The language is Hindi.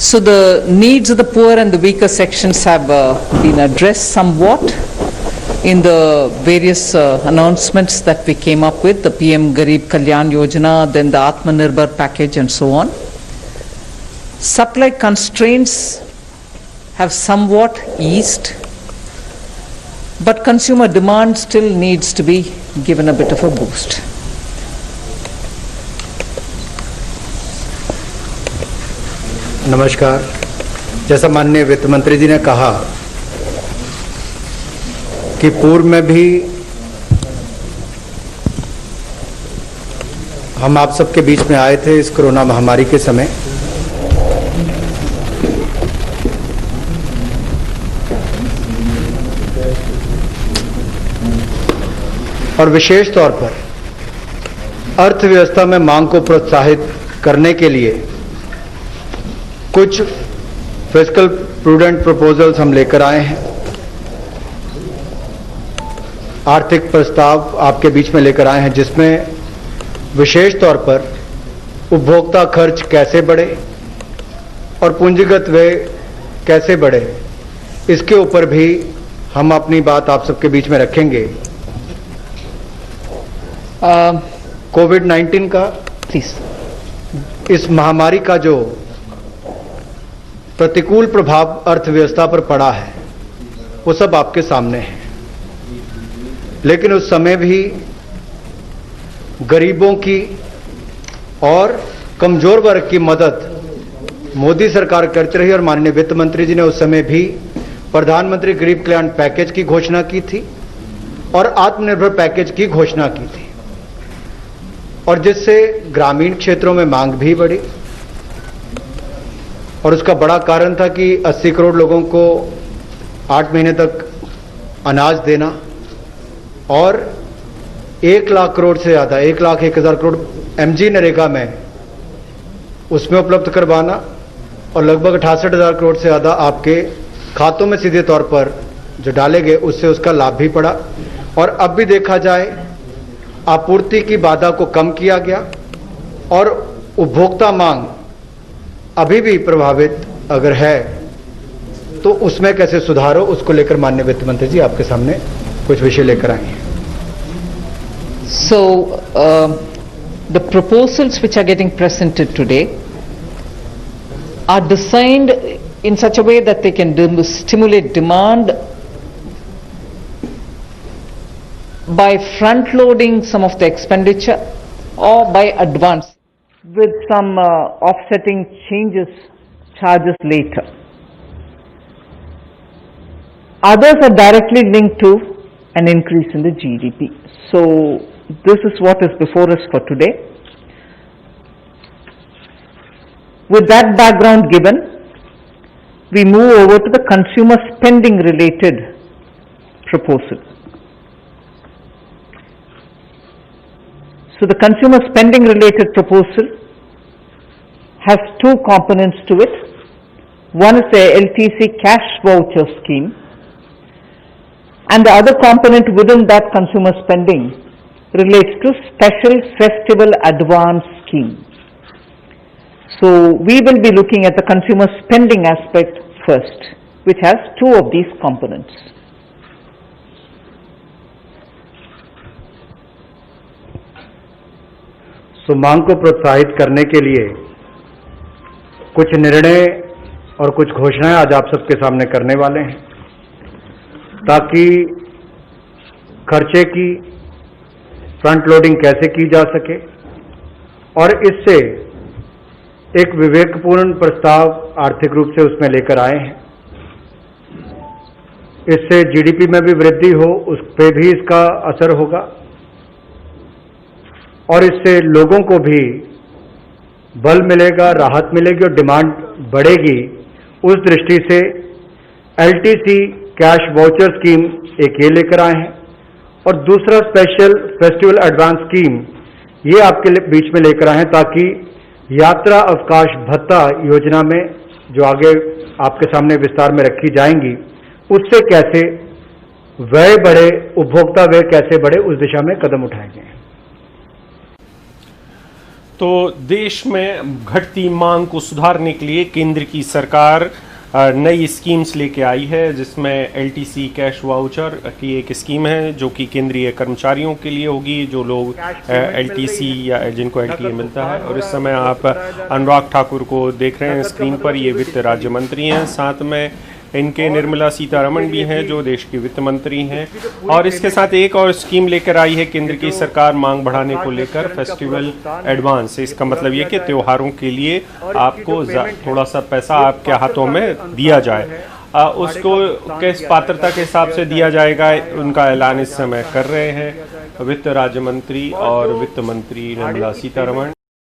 So the needs of the poor and the weaker sections have been addressed somewhat in the various announcements that we came up with, the PM Garib Kalyan Yojana, then the Atmanirbhar package and so on. Supply constraints have somewhat eased, but consumer demand still needs to be given a bit of a boost. नमस्कार। जैसा माननीय वित्त मंत्री जी ने कहा कि पूर्व में भी हम आप सबके बीच में आए थे इस कोरोना महामारी के समय, और विशेष तौर पर अर्थव्यवस्था में मांग को प्रोत्साहित करने के लिए कुछ फिस्कल प्रूडेंट प्रपोजल्स हम लेकर आए हैं। आर्थिक प्रस्ताव आपके बीच में लेकर आए हैं जिसमें विशेष तौर पर उपभोक्ता खर्च कैसे बढ़े और पूंजीगत व्यय कैसे बढ़े, इसके ऊपर भी हम अपनी बात आप सबके बीच में रखेंगे। कोविड-19 का इस महामारी का जो प्रतिकूल प्रभाव अर्थव्यवस्था पर पड़ा है वो सब आपके सामने है, लेकिन उस समय भी गरीबों की और कमजोर वर्ग की मदद मोदी सरकार करती रही और माननीय वित्त मंत्री जी ने उस समय भी प्रधानमंत्री गरीब कल्याण पैकेज की घोषणा की थी और आत्मनिर्भर पैकेज की घोषणा की थी, और जिससे ग्रामीण क्षेत्रों में मांग भी बढ़ी। और उसका बड़ा कारण था कि 80 करोड़ लोगों को 8 महीने तक अनाज देना और 1 लाख करोड़ से ज़्यादा 1,01,000 करोड़ MG नरेगा में उसमें उपलब्ध करवाना और लगभग 68,000 करोड़ से ज़्यादा आपके खातों में सीधे तौर पर जो डाले गए उससे उसका लाभ भी पड़ा। और अब भी देखा जाए आपूर्ति की बाधा को कम किया गया और उपभोक्ता मांग अभी भी प्रभावित अगर है तो उसमें कैसे सुधार हो, उसको लेकर माननीय वित्त मंत्री जी आपके सामने कुछ विषय लेकर आए हैं। So the proposals which are getting presented today are designed in such a way that they can stimulate demand by front loading some of the expenditure or by advance with some offsetting charges later. Others are directly linked to an increase in the GDP. So this is what is before us for today. With that background given, we move over to the consumer spending related proposal. So the consumer spending related proposal has two components to it. One is the LTC cash voucher scheme, and the other component within that consumer spending relates to special festival advance scheme. So we will be looking at the consumer spending aspect first, which has two of these components. तो मांग को प्रोत्साहित करने के लिए कुछ निर्णय और कुछ घोषणाएं आज आप सबके सामने करने वाले हैं, ताकि खर्चे की फ्रंट लोडिंग कैसे की जा सके और इससे एक विवेकपूर्ण प्रस्ताव आर्थिक रूप से उसमें लेकर आए हैं। इससे जीडीपी में भी वृद्धि हो, उस पे भी इसका असर होगा और इससे लोगों को भी बल मिलेगा, राहत मिलेगी और डिमांड बढ़ेगी। उस दृष्टि से एलटीसी कैश वाउचर स्कीम एक ये लेकर आए हैं और दूसरा स्पेशल फेस्टिवल एडवांस स्कीम ये आपके बीच में लेकर आए हैं, ताकि यात्रा अवकाश भत्ता योजना में जो आगे आपके सामने विस्तार में रखी जाएंगी उससे कैसे व्यय बढ़े, उपभोक्ता व्यय कैसे बढ़े, उस दिशा में कदम उठाए गए हैं। तो देश में घटती मांग को सुधारने के लिए केंद्र की सरकार नई स्कीम्स लेके आई है, जिसमें एलटीसी कैश वाउचर की एक स्कीम है जो कि केंद्रीय कर्मचारियों के लिए होगी, जो लोग एलटीसी या जिनको एलटीए मिलता है। और इस समय आप अनुराग ठाकुर को देख रहे हैं स्क्रीन पर, ये वित्त राज्य मंत्री हैं, साथ में इनके निर्मला सीतारमण भी हैं जो देश की वित्त मंत्री हैं। और इसके साथ एक और स्कीम लेकर आई है केंद्र की सरकार मांग बढ़ाने को लेकर, फेस्टिवल एडवांस। इसका मतलब ये कि त्योहारों के लिए आपको थोड़ा सा पैसा आपके हाथों में दिया जाए, उसको किस पात्रता के हिसाब से दिया जाएगा उनका ऐलान इस समय कर रहे हैं वित्त राज्य मंत्री और वित्त मंत्री निर्मला सीतारमण।